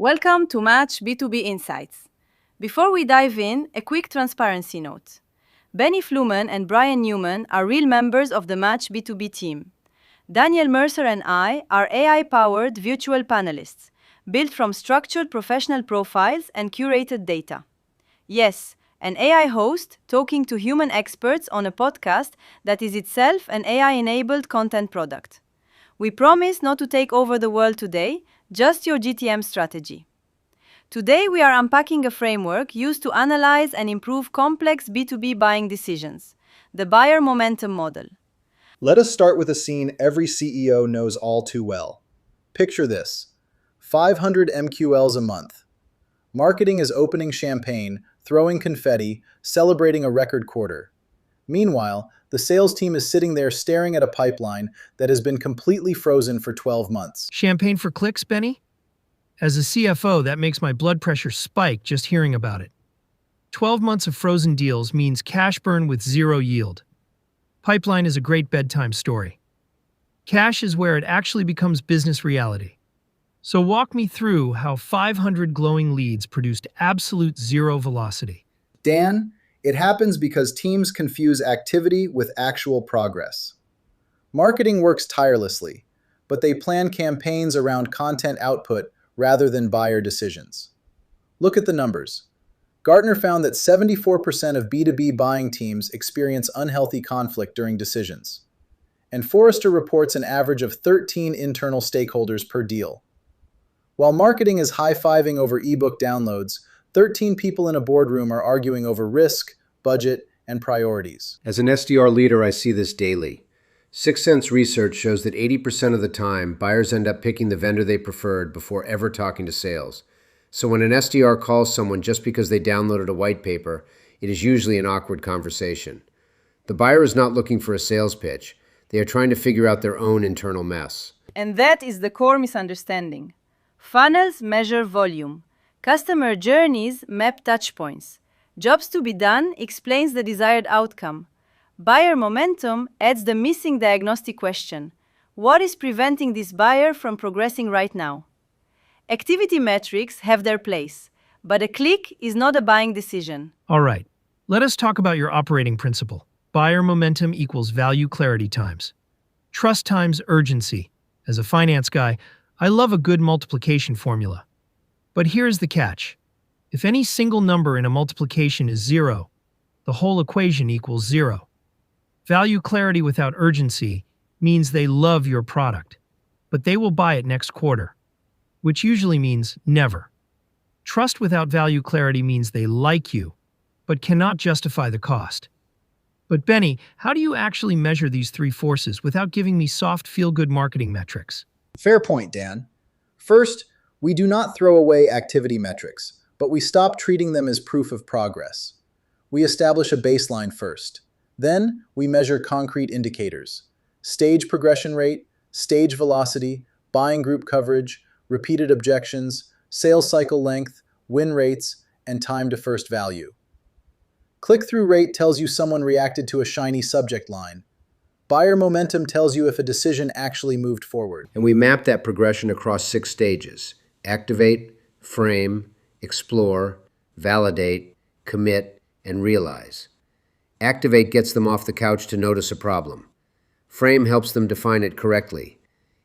Welcome to Match B2B Insights. Before we dive in, a quick transparency note. Benny Fluman and Brian Newman are real members of the Match B2B team. Daniel Mercer and I are AI-powered virtual panelists, built from structured professional profiles and curated data. Yes, an AI host talking to human experts on a podcast that is itself an AI-enabled content product. We promise not to take over the world today, just your GTM strategy. Today, we are unpacking a framework used to analyze and improve complex B2B buying decisions, the buyer momentum model. Let us start with a scene every CEO knows all too well. Picture this: 500 MQLs a month. Marketing is opening champagne, throwing confetti, celebrating a record quarter. Meanwhile, the sales team is sitting there staring at a pipeline that has been completely frozen for 12 months. Champagne for clicks, Benny? As a CFO, that makes my blood pressure spike just hearing about it. 12 months of frozen deals means cash burn with zero yield. Pipeline is a great bedtime story. Cash is where it actually becomes business reality. So walk me through how 500 glowing leads produced absolute zero velocity. Dan, it happens because teams confuse activity with actual progress. Marketing works tirelessly, but they plan campaigns around content output rather than buyer decisions. Look at the numbers. Gartner found that 74% of B2B buying teams experience unhealthy conflict during decisions. And Forrester reports an average of 13 internal stakeholders per deal. While marketing is high-fiving over ebook downloads, 13 people in a boardroom are arguing over risk, budget, and priorities. As an SDR leader, I see this daily. 6 Sense research shows that 80% of the time, buyers end up picking the vendor they preferred before ever talking to sales. So when an SDR calls someone just because they downloaded a white paper, it is usually an awkward conversation. The buyer is not looking for a sales pitch. They are trying to figure out their own internal mess. And that is the core misunderstanding. Funnels measure volume. Customer journeys map touchpoints. Jobs to be done explains the desired outcome. Buyer momentum adds the missing diagnostic question. What is preventing this buyer from progressing right now? Activity metrics have their place, but a click is not a buying decision. All right, let us talk about your operating principle. Buyer momentum equals value clarity times. Trust times urgency. As a finance guy, I love a good multiplication formula. But here's the catch. If any single number in a multiplication is zero, the whole equation equals zero. Value clarity without urgency means they love your product, but they will buy it next quarter, which usually means never. Trust without value clarity means they like you, but cannot justify the cost. But Benny, how do you actually measure these three forces without giving me soft feel-good marketing metrics? Fair point, Dan. First, we do not throw away activity metrics, but we stop treating them as proof of progress. We establish a baseline first. Then, we measure concrete indicators: stage progression rate, stage velocity, buying group coverage, repeated objections, sales cycle length, win rates, and time to first value. Click-through rate tells you someone reacted to a shiny subject line. Buyer momentum tells you if a decision actually moved forward. And we map that progression across 6 stages: activate, frame, explore, validate, commit, and realize. Activate gets them off the couch to notice a problem. Frame helps them define it correctly.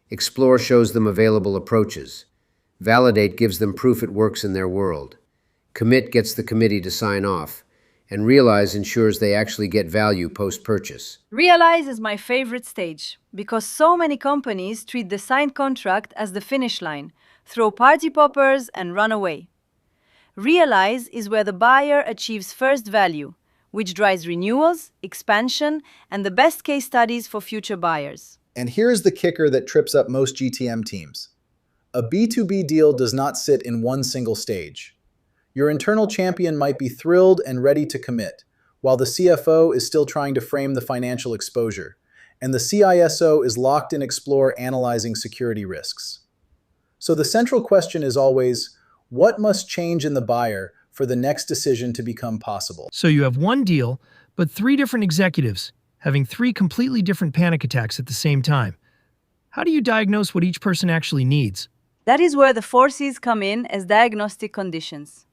Explore shows them available approaches. Validate gives them proof it works in their world. Commit gets the committee to sign off. And realize ensures they actually get value post-purchase. Realize is my favorite stage because so many companies treat the signed contract as the finish line, throw party poppers, and run away. Realize is where the buyer achieves first value, which drives renewals, expansion, and the best case studies for future buyers. And here's the kicker that trips up most GTM teams. A B2B deal does not sit in one single stage. Your internal champion might be thrilled and ready to commit, while the CFO is still trying to frame the financial exposure, and the CISO is locked in Explore analyzing security risks. So the central question is always, what must change in the buyer for the next decision to become possible? So you have one deal, but 3 different executives having 3 completely different panic attacks at the same time. How do you diagnose what each person actually needs? That is where the 4Cs come in as diagnostic conditions.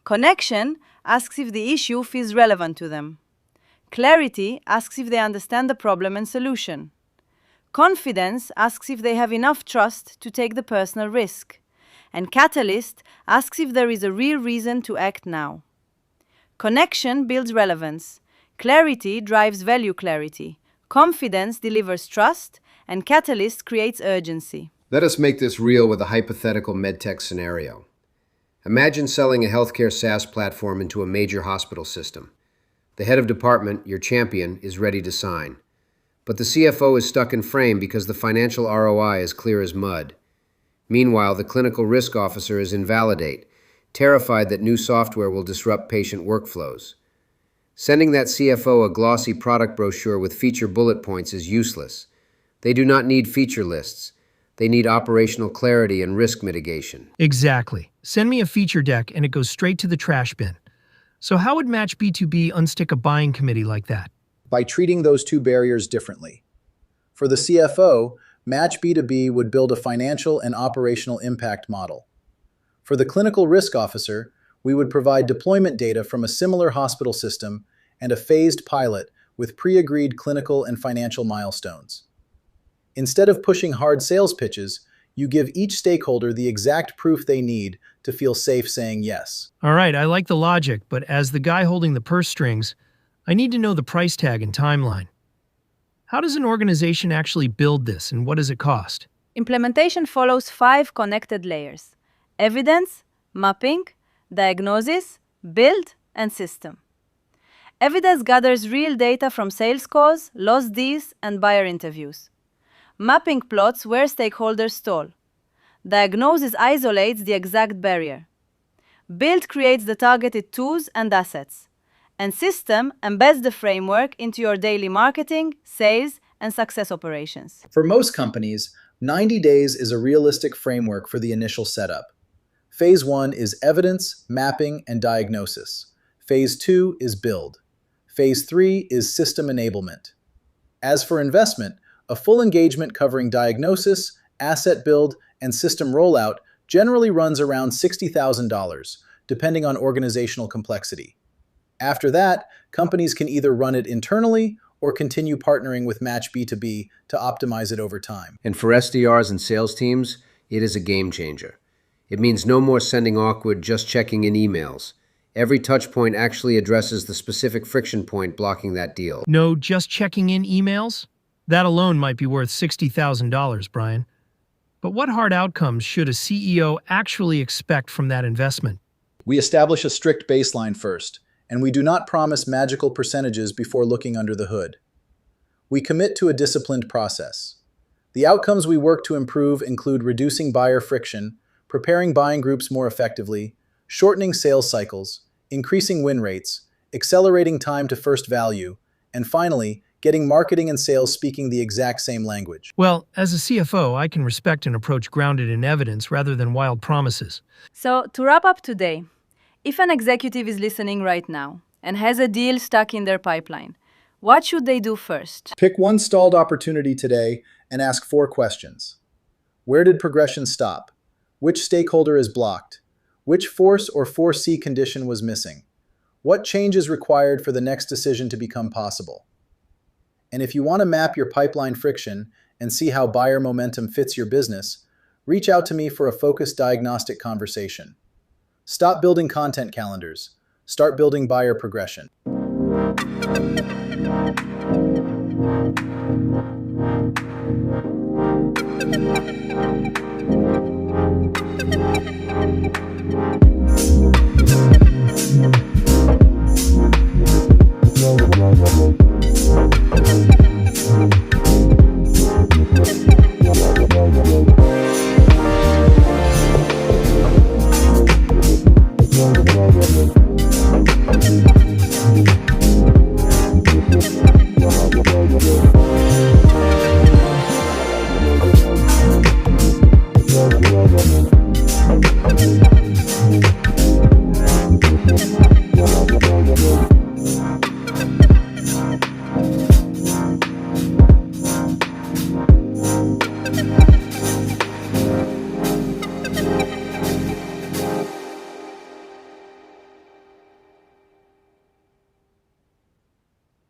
Connection asks if the issue feels relevant to them. Clarity asks if they understand the problem and solution. Confidence asks if they have enough trust to take the personal risk. And catalyst asks if there is a real reason to act now. Connection builds relevance. Clarity drives value clarity. Confidence delivers trust, and catalyst creates urgency. Let us make this real with a hypothetical medtech scenario. Imagine selling a healthcare SaaS platform into a major hospital system. The head of department, your champion, is ready to sign. But the CFO is stuck in frame because the financial ROI is clear as mud. Meanwhile, the clinical risk officer is invalidate, terrified that new software will disrupt patient workflows. Sending that CFO a glossy product brochure with feature bullet points is useless. They do not need feature lists. They need operational clarity and risk mitigation. Exactly. Send me a feature deck and it goes straight to the trash bin. So how would Match B2B unstick a buying committee like that? By treating those two barriers differently. For the CFO, Match B2B would build a financial and operational impact model. For the clinical risk officer, we would provide deployment data from a similar hospital system and a phased pilot with pre-agreed clinical and financial milestones. Instead of pushing hard sales pitches, you give each stakeholder the exact proof they need to feel safe saying yes. All right, I like the logic, but as the guy holding the purse strings, I need to know the price tag and timeline. How does an organization actually build this, and what does it cost? Implementation follows 5 connected layers: evidence, mapping, diagnosis, build, and system. Evidence gathers real data from sales calls, lost deals, and buyer interviews. Mapping plots where stakeholders stall. Diagnosis isolates the exact barrier. Build creates the targeted tools and assets. And system embeds the framework into your daily marketing, sales, and success operations. For most companies, 90 days is a realistic framework for the initial setup. Phase 1 is evidence, mapping, and diagnosis. Phase 2 is build. Phase 3 is system enablement. As for investment, a full engagement covering diagnosis, asset build, and system rollout generally runs around $60,000, depending on organizational complexity. After that, companies can either run it internally or continue partnering with Match B2B to optimize it over time. And for SDRs and sales teams, it is a game changer. It means no more sending awkward, just checking in emails. Every touch point actually addresses the specific friction point blocking that deal. No, just checking in emails? That alone might be worth $60,000, Brian. But what hard outcomes should a CEO actually expect from that investment? We establish a strict baseline first, and we do not promise magical percentages before looking under the hood. We commit to a disciplined process. The outcomes we work to improve include reducing buyer friction, preparing buying groups more effectively, shortening sales cycles, increasing win rates, accelerating time to first value, and finally, getting marketing and sales speaking the exact same language. Well, as a CFO, I can respect an approach grounded in evidence rather than wild promises. So, to wrap up today, if an executive is listening right now and has a deal stuck in their pipeline, what should they do first? Pick one stalled opportunity today and ask 4 questions. Where did progression stop? Which stakeholder is blocked? Which force or 4C condition was missing? What change is required for the next decision to become possible? And if you want to map your pipeline friction and see how buyer momentum fits your business, reach out to me for a focused diagnostic conversation. Stop building content calendars. Start building buyer progression.